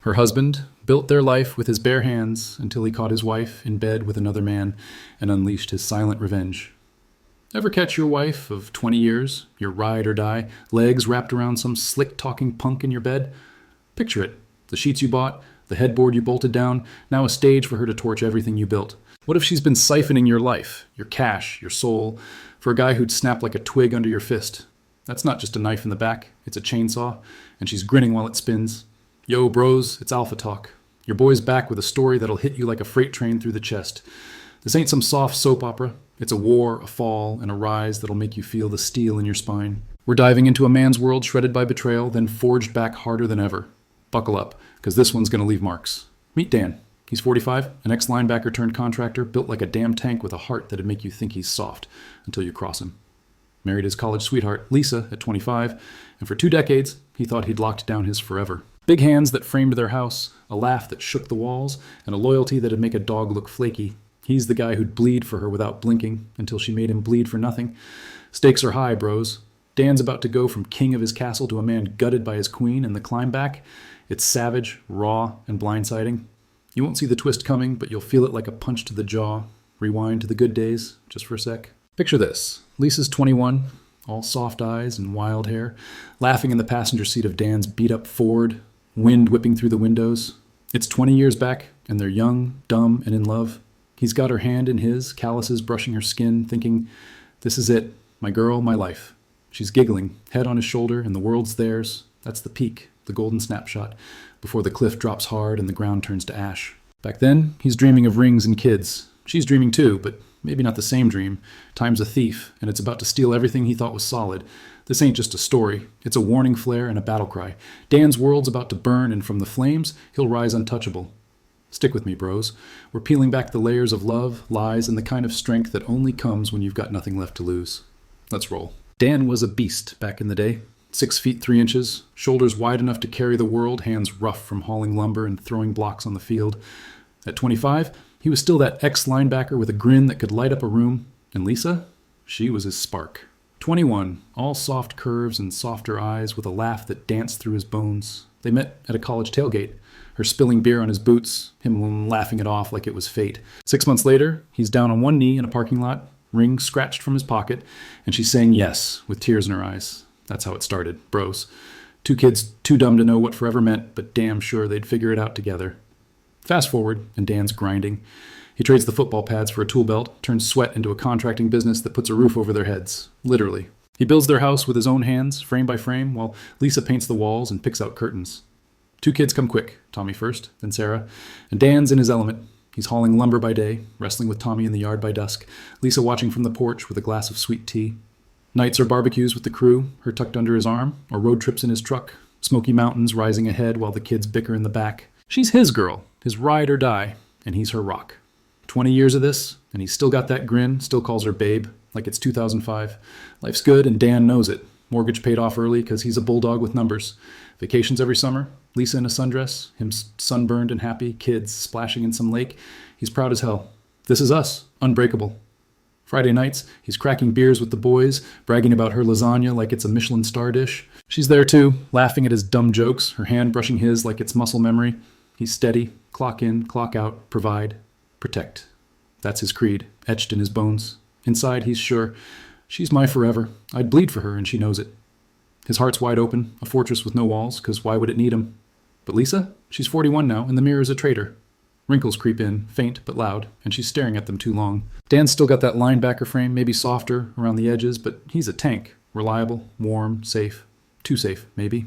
Her husband built their life with his bare hands until he caught his wife in bed with another man and unleashed his silent revenge. Ever catch your wife of 20 years, your ride or die, legs wrapped around some slick-talking punk in your bed? Picture it. The sheets you bought, the headboard you bolted down, now a stage for her to torch everything you built. What if she's been siphoning your life, your cash, your soul, for a guy who'd snap like a twig under your fist? That's not just a knife in the back, it's a chainsaw, and she's grinning while it spins. Yo, bros, it's Alpha Talk. Your boy's back with a story that'll hit you like a freight train through the chest. This ain't some soft soap opera. It's a war, a fall, and a rise that'll make you feel the steel in your spine. We're diving into a man's world shredded by betrayal, then forged back harder than ever. Buckle up, because this one's going to leave marks. Meet Dan. He's 45, an ex-linebacker turned contractor, built like a damn tank with a heart that'd make you think he's soft, until you cross him. Married his college sweetheart, Lisa, at 25, and for 2 decades, he thought he'd locked down his forever. Big hands that framed their house, a laugh that shook the walls, and a loyalty that'd make a dog look flaky. He's the guy who'd bleed for her without blinking, until she made him bleed for nothing. Stakes are high, bros. Dan's about to go from king of his castle to a man gutted by his queen, and the climb back, it's savage, raw, and blindsiding. You won't see the twist coming, but you'll feel it like a punch to the jaw. Rewind to the good days, just for a sec. Picture this. Lisa's 21, all soft eyes and wild hair, laughing in the passenger seat of Dan's beat-up Ford, wind whipping through the windows. It's 20 years back, and they're young, dumb, and in love. He's got her hand in his, calluses brushing her skin, thinking, this is it, my girl, my life. She's giggling, head on his shoulder, and the world's theirs. That's the peak, the golden snapshot, before the cliff drops hard and the ground turns to ash. Back then, he's dreaming of rings and kids. She's dreaming too, but maybe not the same dream. Time's a thief, and it's about to steal everything he thought was solid. This ain't just a story. It's a warning flare and a battle cry. Dan's world's about to burn, and from the flames, he'll rise untouchable. Stick with me, bros. We're peeling back the layers of love, lies, and the kind of strength that only comes when you've got nothing left to lose. Let's roll. Dan was a beast back in the day. 6 feet 3 inches, shoulders wide enough to carry the world, hands rough from hauling lumber and throwing blocks on the field. At 25, he was still that ex-linebacker with a grin that could light up a room. And Lisa? She was his spark. 21, all soft curves and softer eyes with a laugh that danced through his bones. They met at a college tailgate. Her spilling beer on his boots, him laughing it off like it was fate. 6 months later, he's down on one knee in a parking lot, ring scratched from his pocket, and she's saying yes with tears in her eyes. That's how it started, bros. 2 kids too dumb to know what forever meant, but damn sure they'd figure it out together. Fast forward, and Dan's grinding. He trades the football pads for a tool belt, turns sweat into a contracting business that puts a roof over their heads. Literally. He builds their house with his own hands, frame by frame, while Lisa paints the walls and picks out curtains. 2 kids come quick, Tommy first, then Sarah, and Dan's in his element. He's hauling lumber by day, wrestling with Tommy in the yard by dusk, Lisa watching from the porch with a glass of sweet tea. Nights are barbecues with the crew, her tucked under his arm, or road trips in his truck, Smoky Mountains rising ahead while the kids bicker in the back. She's his girl, his ride or die, and he's her rock. 20 years of this, and he's still got that grin, still calls her babe, like it's 2005. Life's good, and Dan knows it. Mortgage paid off early because he's a bulldog with numbers. Vacations every summer, Lisa in a sundress, him sunburned and happy, kids splashing in some lake. He's proud as hell. This is us, unbreakable. Friday nights, he's cracking beers with the boys, bragging about her lasagna like it's a Michelin star dish. She's there too, laughing at his dumb jokes, her hand brushing his like it's muscle memory. He's steady, clock in, clock out, provide, protect. That's his creed, etched in his bones. Inside, he's sure, she's my forever. I'd bleed for her, and she knows it. His heart's wide open, a fortress with no walls, because why would it need 'em? But Lisa? She's 41 now, and the mirror's a traitor. Wrinkles creep in, faint but loud, and she's staring at them too long. Dan's still got that linebacker frame, maybe softer around the edges, but he's a tank. Reliable, warm, safe. Too safe, maybe.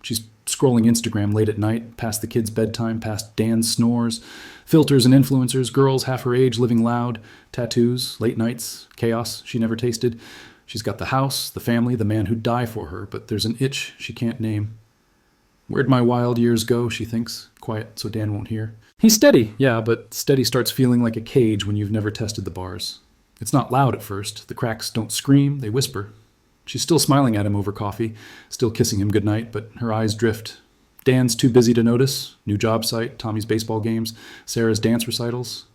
She's scrolling Instagram late at night, past the kids' bedtime, past Dan's snores. Filters and influencers, girls half her age living loud. Tattoos, late nights, chaos she never tasted. She's got the house, the family, the man who'd die for her, but there's an itch she can't name. Where'd my wild years go, she thinks, quiet so Dan won't hear. He's steady, yeah, but steady starts feeling like a cage when you've never tested the bars. It's not loud at first. The cracks don't scream, they whisper. She's still smiling at him over coffee, still kissing him goodnight, but her eyes drift. Dan's too busy to notice. New job site, Tommy's baseball games, Sarah's dance recitals.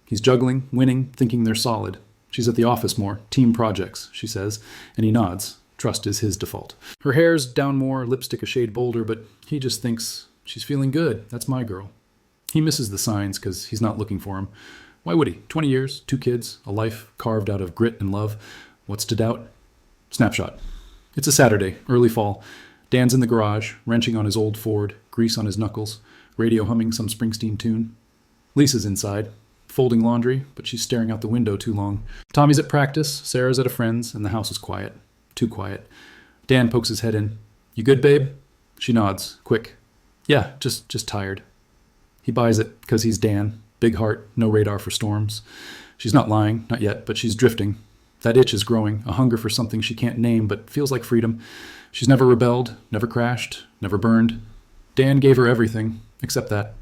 He's juggling, winning, thinking they're solid. She's at the office more, team projects, she says, and he nods. Trust is his default. Her hair's down more, lipstick a shade bolder, but he just thinks She's feeling good. That's my girl. He misses the signs because he's not looking for them. Why would he? 20 years, 2 kids, a life carved out of grit and love. What's to doubt? Snapshot. It's a Saturday, early fall. Dan's in the garage, wrenching on his old Ford, grease on his knuckles, radio humming some Springsteen tune. Lisa's inside, folding laundry, but she's staring out the window too long. Tommy's at practice, Sarah's at a friend's, and the house is quiet. Too quiet. Dan pokes his head in. You good, babe? She nods, quick. Yeah, just tired. He buys it, because he's Dan. Big heart, no radar for storms. She's not lying, not yet, but she's drifting. That itch is growing, a hunger for something she can't name, but feels like freedom. She's never rebelled, never crashed, never burned. Dan gave her everything, except that.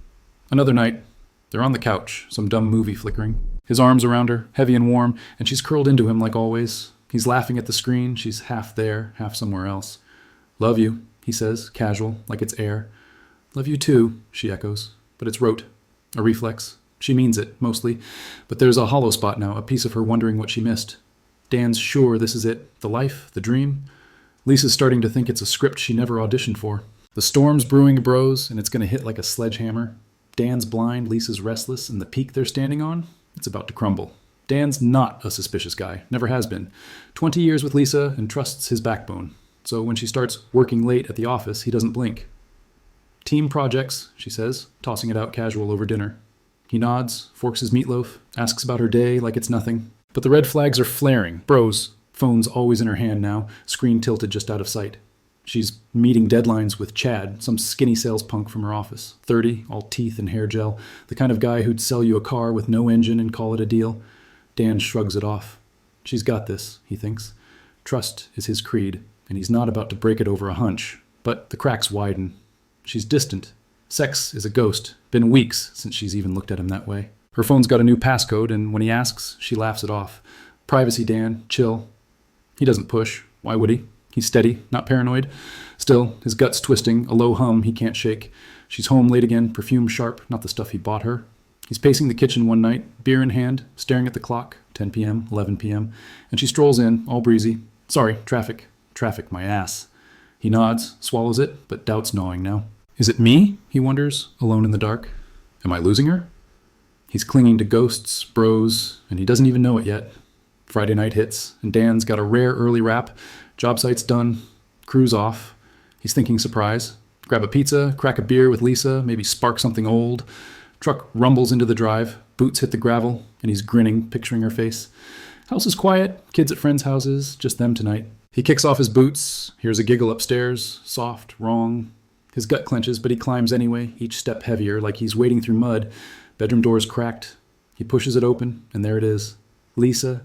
Another night, they're on the couch, some dumb movie flickering. His arms around her, heavy and warm, and she's curled into him like always. He's laughing at the screen, she's half there, half somewhere else. Love you, he says, casual, like it's air. Love you too, she echoes, but it's rote, a reflex. She means it, mostly, but there's a hollow spot now, a piece of her wondering what she missed. Dan's sure this is it, the life, the dream. Lisa's starting to think it's a script she never auditioned for. The storm's brewing, bros, and it's going to hit like a sledgehammer. Dan's blind, Lisa's restless, and the peak they're standing on, it's about to crumble. Dan's not a suspicious guy, never has been. 20 years with Lisa and trusts his backbone. So when she starts working late at the office, he doesn't blink. Team projects, she says, tossing it out casual over dinner. He nods, forks his meatloaf, asks about her day like it's nothing. But the red flags are flaring. Bros, phone's always in her hand now, screen tilted just out of sight. She's meeting deadlines with Chad, some skinny sales punk from her office. 30, all teeth and hair gel, the kind of guy who'd sell you a car with no engine and call it a deal. Dan shrugs it off. She's got this, he thinks. Trust is his creed, and he's not about to break it over a hunch. But the cracks widen. She's distant. Sex is a ghost. Been weeks since she's even looked at him that way. Her phone's got a new passcode, and when he asks, she laughs it off. Privacy, Dan. Chill. He doesn't push. Why would he? He's steady, not paranoid. Still, his gut's twisting, a low hum he can't shake. She's home late again, perfume sharp, not the stuff he bought her. He's pacing the kitchen one night, beer in hand, staring at the clock, 10 p.m., 11 p.m., and she strolls in, all breezy. Sorry, traffic. Traffic, my ass. He nods, swallows it, but doubts gnawing now. Is it me? He wonders, alone in the dark. Am I losing her? He's clinging to ghosts, bros, and he doesn't even know it yet. Friday night hits, and Dan's got a rare early wrap. Job site's done. Crew's off. He's thinking surprise. Grab a pizza, crack a beer with Lisa, maybe spark something old. Truck rumbles into the drive. Boots hit the gravel, and he's grinning, picturing her face. House is quiet. Kids at friends' houses. Just them tonight. He kicks off his boots. Hears a giggle upstairs. Soft, wrong. His gut clenches, but he climbs anyway, each step heavier, like he's wading through mud. Bedroom door's cracked. He pushes it open, and there it is. Lisa,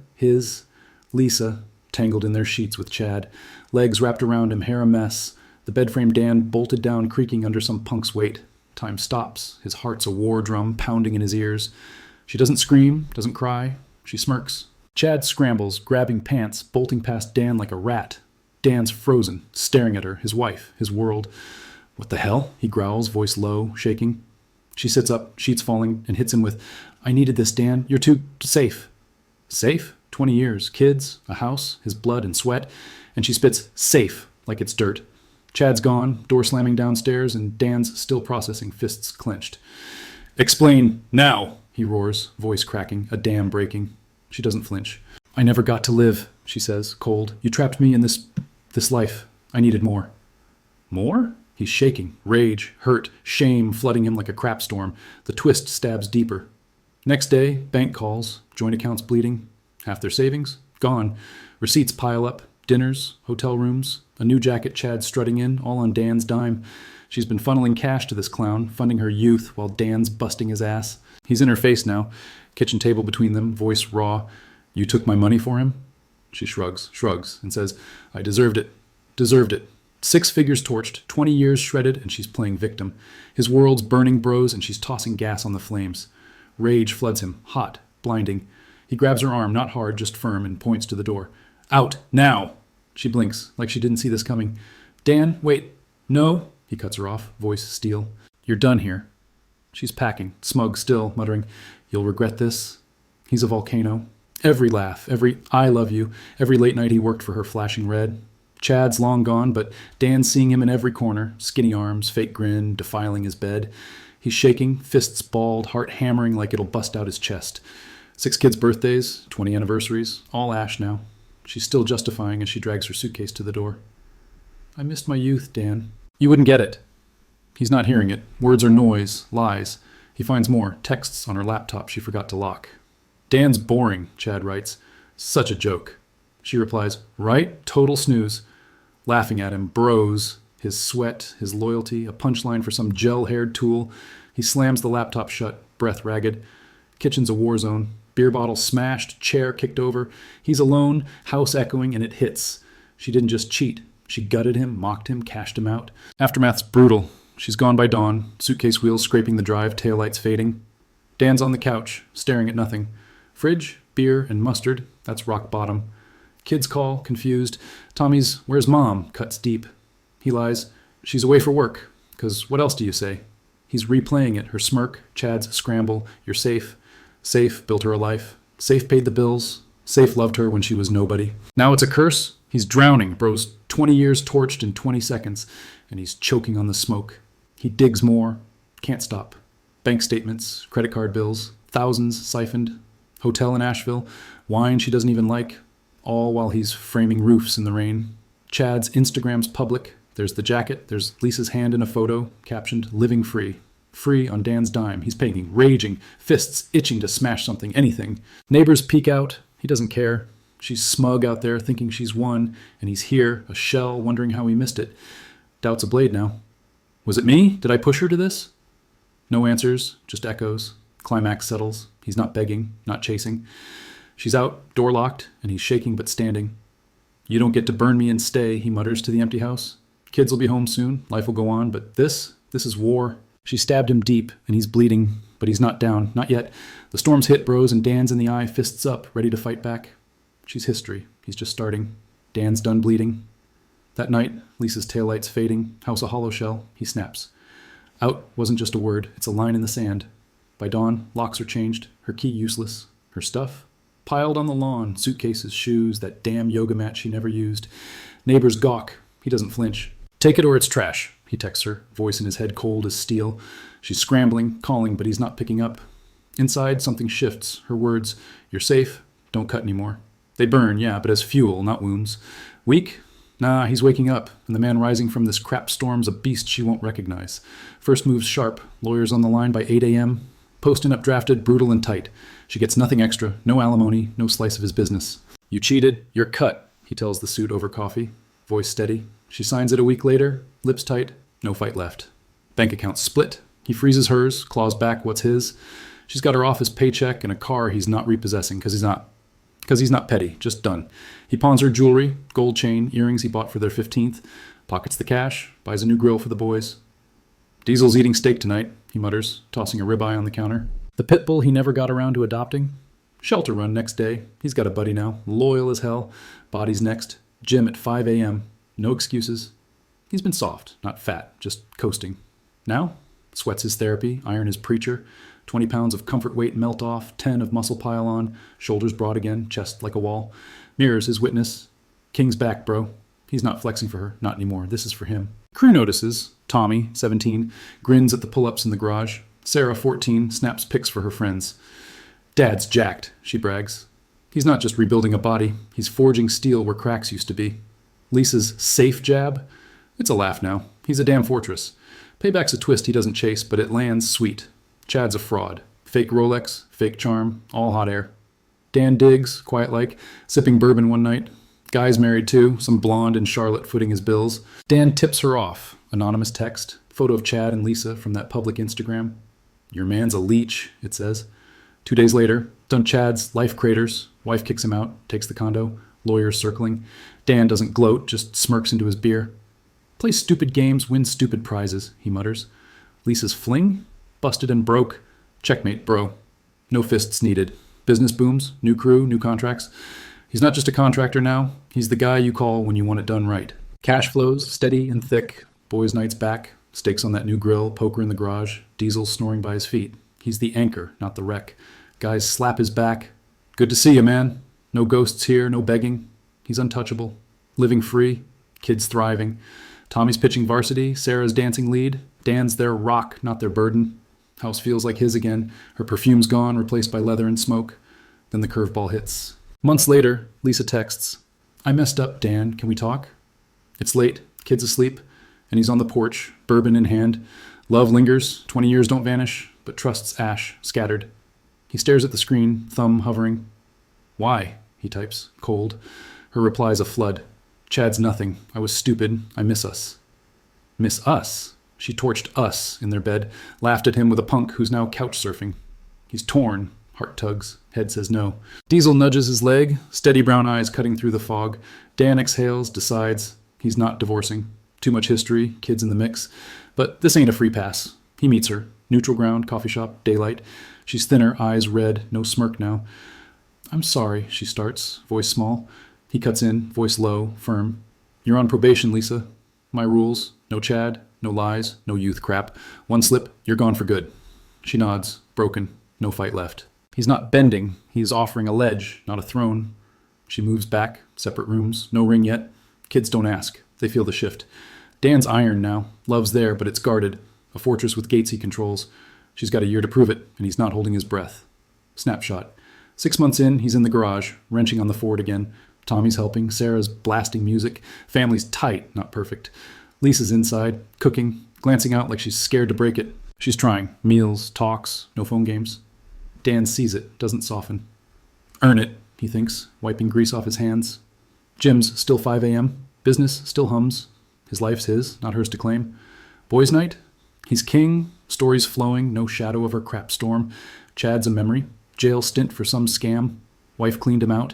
Lisa, tangled in their sheets with Chad. Legs wrapped around him, hair a mess. The bed frame Dan bolted down, creaking under some punk's weight. Time stops. His heart's a war drum pounding in his ears. She doesn't scream, doesn't cry. She smirks. Chad scrambles, grabbing pants, bolting past Dan like a rat. Dan's frozen, staring at her, his wife, his world. What the hell? He growls, voice low, shaking. She sits up, sheets falling, and hits him with, I needed this, Dan. You're too safe. Safe? 20 years. Kids, a house, his blood and sweat. And she spits safe like it's dirt. Chad's gone, door slamming downstairs, and Dan's still processing, fists clenched. Explain now, he roars, voice cracking, a dam breaking. She doesn't flinch. I never got to live, she says, cold. You trapped me in this life. I needed more. More? He's shaking, rage, hurt, shame flooding him like a crap storm. The twist stabs deeper. Next day, bank calls, joint accounts bleeding. Half their savings, gone. Receipts pile up, dinners, hotel rooms, a new jacket Chad strutting in, all on Dan's dime. She's been funneling cash to this clown, funding her youth while Dan's busting his ass. He's in her face now, kitchen table between them, voice raw. You took my money for him? She shrugs, and says, I deserved it. Deserved it. 6 figures torched, 20 years shredded, and she's playing victim. His world's burning, bros, and she's tossing gas on the flames. Rage floods him, hot, blinding. He grabs her arm, not hard, just firm, and points to the door. Out, now! She blinks, like she didn't see this coming. Dan, wait. No. He cuts her off, voice steel. You're done here. She's packing, smug still, muttering, You'll regret this. He's a volcano. Every laugh, every I love you, every late night he worked for her flashing red. Chad's long gone, but Dan's seeing him in every corner. Skinny arms, fake grin, defiling his bed. He's shaking, fists balled, heart hammering like it'll bust out his chest. 6 kids' birthdays, 20 anniversaries, all ash now. She's still justifying as she drags her suitcase to the door. I missed my youth, Dan. You wouldn't get it. He's not hearing it. Words are noise, lies. He finds more, texts on her laptop she forgot to lock. Dan's boring, Chad writes. Such a joke. She replies, right? Total snooze. Laughing at him, bros, his sweat, his loyalty, a punchline for some gel-haired tool. He slams the laptop shut, breath ragged. Kitchen's a war zone. Beer bottle smashed, chair kicked over. He's alone, house echoing, and it hits. She didn't just cheat. She gutted him, mocked him, cashed him out. Aftermath's brutal. She's gone by dawn, suitcase wheels scraping the drive, taillights fading. Dan's on the couch, staring at nothing. Fridge, beer, and mustard. That's rock bottom. Kids call, confused. Tommy's, where's Mom? Cuts deep. He lies, she's away for work. 'Cause what else do you say? He's replaying it, her smirk, Chad's scramble. You're safe. Safe built her a life. Safe paid the bills. Safe loved her when she was nobody. Now it's a curse. He's drowning. Bro's 20 years torched in 20 seconds, and he's choking on the smoke. He digs more. Can't stop. Bank statements, credit card bills, thousands siphoned. Hotel in Asheville, wine she doesn't even like, all while he's framing roofs in the rain. Chad's Instagram's public. There's the jacket. There's Lisa's hand in a photo, captioned, living free. Free on Dan's dime. He's painting, raging, fists itching to smash something, anything. Neighbors peek out. He doesn't care. She's smug out there, thinking she's won, and he's here, a shell, wondering how he missed it. Doubts a blade now. Was it me? Did I push her to this? No answers, just echoes. Climax settles. He's not begging, not chasing. She's out, door locked, and he's shaking but standing. You don't get to burn me and stay, he mutters to the empty house. Kids will be home soon, life will go on, but this is war. She stabbed him deep, and he's bleeding, but he's not down, not yet. The storm's hit bros, and Dan's in the eye, fists up, ready to fight back. She's history. He's just starting. Dan's done bleeding. That night, Lisa's taillights fading, house a hollow shell, he snaps. Out wasn't just a word, it's a line in the sand. By dawn, locks are changed, her key useless. Her stuff? Piled on the lawn, suitcases, shoes, that damn yoga mat she never used. Neighbors gawk. He doesn't flinch. Take it or it's trash, he texts her, voice in his head cold as steel. She's scrambling, calling, but he's not picking up. Inside, something shifts. Her words, you're safe, don't cut anymore. They burn, yeah, but as fuel, not wounds. Weak? Nah, he's waking up, and the man rising from this crap storm's a beast she won't recognize. First move's sharp, lawyers on the line by 8 a.m., posting up drafted, brutal and tight. She gets nothing extra, no alimony, no slice of his business. You cheated, you're cut, he tells the suit over coffee, voice steady. She signs it a week later, lips tight, no fight left. Bank account split. He freezes hers, claws back what's his. She's got her office paycheck and a car he's not repossessing because he's not petty, just done. He pawns her jewelry, gold chain, earrings he bought for their 15th, pockets the cash, buys a new grill for the boys. Diesel's eating steak tonight, he mutters, tossing a ribeye on the counter. The pit bull he never got around to adopting. Shelter run next day. He's got a buddy now, loyal as hell. Body's next. Gym at 5 a.m. No excuses. He's been soft, not fat, just coasting. Now, sweats his therapy, iron his preacher, 20 pounds of comfort weight melt off, 10 of muscle pile on, shoulders broad again, chest like a wall. Mirrors his witness. King's back, bro. He's not flexing for her, not anymore. This is for him. Crew notices. Tommy, 17, grins at the pull-ups in the garage. Sarah, 14, snaps pics for her friends. Dad's jacked, she brags. He's not just rebuilding a body, he's forging steel where cracks used to be. Lisa's safe jab? It's a laugh now. He's a damn fortress. Payback's a twist he doesn't chase, but it lands sweet. Chad's a fraud. Fake Rolex, fake charm, all hot air. Dan digs, quiet-like, sipping bourbon one night. Guy's married too, some blonde in Charlotte footing his bills. Dan tips her off. Anonymous text. Photo of Chad and Lisa from that public Instagram. Your man's a leech, it says. 2 days later, done Chad's life craters. Wife kicks him out, takes the condo. Lawyers circling. Dan doesn't gloat, just smirks into his beer. Play stupid games, win stupid prizes, he mutters. Lisa's fling? Busted and broke. Checkmate, bro. No fists needed. Business booms, new crew, new contracts. He's not just a contractor now. He's the guy you call when you want it done right. Cash flows, steady and thick. Boys' nights back. Steaks on that new grill, poker in the garage. Diesel snoring by his feet. He's the anchor, not the wreck. Guys slap his back. Good to see you, man. No ghosts here, no begging. He's untouchable. Living free. Kids thriving. Tommy's pitching varsity, Sarah's dancing lead. Dan's their rock, not their burden. House feels like his again. Her perfume's gone, replaced by leather and smoke. Then the curveball hits. Months later, Lisa texts, "I messed up, Dan. Can we talk?" It's late, kid's asleep, and he's on the porch, bourbon in hand. Love lingers, 20 years don't vanish, but trust's ash, scattered. He stares at the screen, thumb hovering. "Why?" he types, cold. Her reply's a flood. "Chad's nothing. I was stupid. I miss us." Miss us? She torched us in their bed, laughed at him with a punk who's now couch surfing. He's torn. Heart tugs. Head says no. Diesel nudges his leg, steady brown eyes cutting through the fog. Dan exhales, decides. He's not divorcing. Too much history, kids in the mix. But this ain't a free pass. He meets her. Neutral ground, coffee shop, daylight. She's thinner, eyes red, no smirk now. "I'm sorry," she starts, voice small. He cuts in, voice low, firm. "You're on probation, Lisa. My rules. No Chad, no lies, no youth crap. One slip, you're gone for good." She nods, broken, no fight left. He's not bending. He's offering a ledge, not a throne. She moves back, separate rooms, no ring yet. Kids don't ask. They feel the shift. Dan's iron now. Love's there, but it's guarded. A fortress with gates he controls. She's got a year to prove it, and he's not holding his breath. Snapshot. 6 months in, he's in the garage, wrenching on the Ford again. Tommy's helping. Sarah's blasting music. Family's tight, not perfect. Lisa's inside, cooking, glancing out like she's scared to break it. She's trying. Meals, talks, no phone games. Dan sees it, doesn't soften. Earn it, he thinks, wiping grease off his hands. Gym's still 5 a.m. Business still hums. His life's his, not hers to claim. Boys' night? He's king. Stories flowing, no shadow of her crap storm. Chad's a memory. Jail stint for some scam. Wife cleaned him out.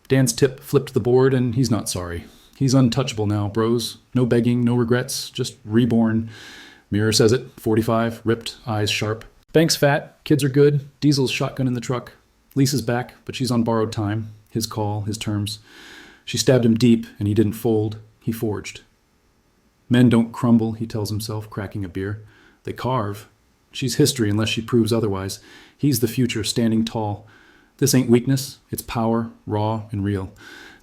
Dan's tip flipped the board, and he's not sorry. He's untouchable now, bros. No begging, no regrets, just reborn. Mirror says it, 45, ripped, eyes sharp. Bank's fat, kids are good, Diesel's shotgun in the truck. Lisa's back, but she's on borrowed time. His call, his terms. She stabbed him deep, and he didn't fold. He forged. Men don't crumble, he tells himself, cracking a beer. They carve. She's history unless she proves otherwise. He's the future, standing tall. This ain't weakness, it's power, raw and real.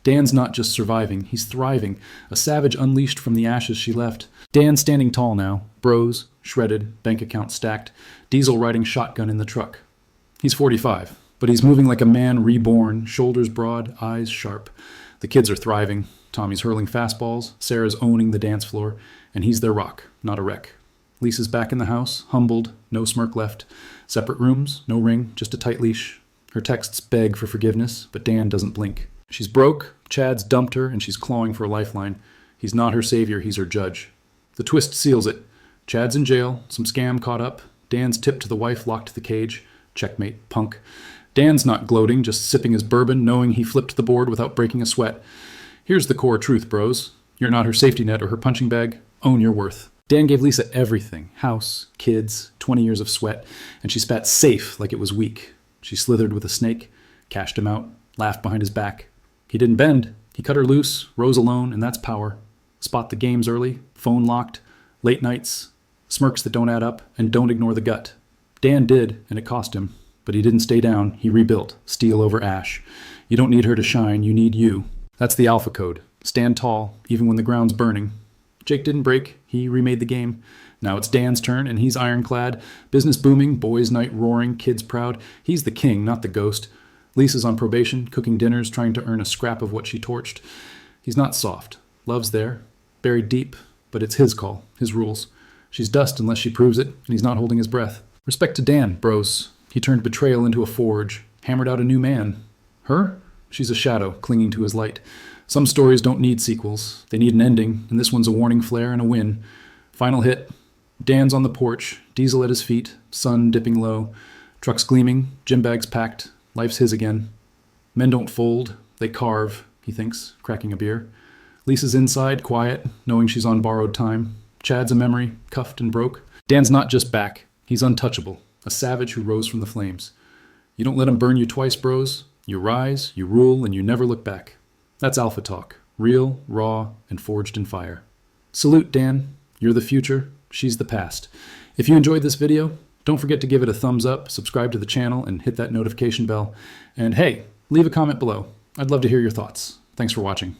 Dan's not just surviving, he's thriving. A savage unleashed from the ashes she left. Dan's standing tall now, bros, shredded, bank account stacked, Diesel riding shotgun in the truck. He's 45, but he's moving like a man reborn, shoulders broad, eyes sharp. The kids are thriving. Tommy's hurling fastballs, Sarah's owning the dance floor, and he's their rock, not a wreck. Lisa's back in the house, humbled, no smirk left. Separate rooms, no ring, just a tight leash. Her texts beg for forgiveness, but Dan doesn't blink. She's broke, Chad's dumped her, and she's clawing for a lifeline. He's not her savior, he's her judge. The twist seals it. Chad's in jail, some scam caught up. Dan's tipped to the wife locked to the cage. Checkmate, punk. Dan's not gloating, just sipping his bourbon, knowing he flipped the board without breaking a sweat. Here's the core truth, bros. You're not her safety net or her punching bag. Own your worth. Dan gave Lisa everything. House, kids, 20 years of sweat, and she spat safe like it was weak. She slithered with a snake, cashed him out, laughed behind his back. He didn't bend. He cut her loose, rose alone, and that's power. Spot the games early, phone locked, late nights, smirks that don't add up, and don't ignore the gut. Dan did, and it cost him. But he didn't stay down. He rebuilt, steel over ash. You don't need her to shine, you need you. That's the alpha code. Stand tall, even when the ground's burning. Jake didn't break. He remade the game. Now it's Dan's turn, and he's ironclad. Business booming, boys' night roaring, kids proud. He's the king, not the ghost. Lisa's on probation, cooking dinners, trying to earn a scrap of what she torched. He's not soft. Love's there, buried deep, but it's his call, his rules. She's dust unless she proves it, and he's not holding his breath. Respect to Dan, bros. He turned betrayal into a forge, hammered out a new man. Her? She's a shadow, clinging to his light. Some stories don't need sequels. They need an ending, and this one's a warning flare and a win. Final hit. Dan's on the porch, Diesel at his feet, sun dipping low. Trucks gleaming, gym bags packed. Life's his again. Men don't fold, they carve, he thinks, cracking a beer. Lisa's inside, quiet, knowing she's on borrowed time. Chad's a memory, cuffed and broke. Dan's not just back. He's untouchable, a savage who rose from the flames. You don't let him burn you twice, bros. You rise, you rule, and you never look back. That's alpha talk, real, raw, and forged in fire. Salute, Dan. You're the future, she's the past. If you enjoyed this video, don't forget to give it a thumbs up, subscribe to the channel, and hit that notification bell. And hey, leave a comment below. I'd love to hear your thoughts. Thanks for watching.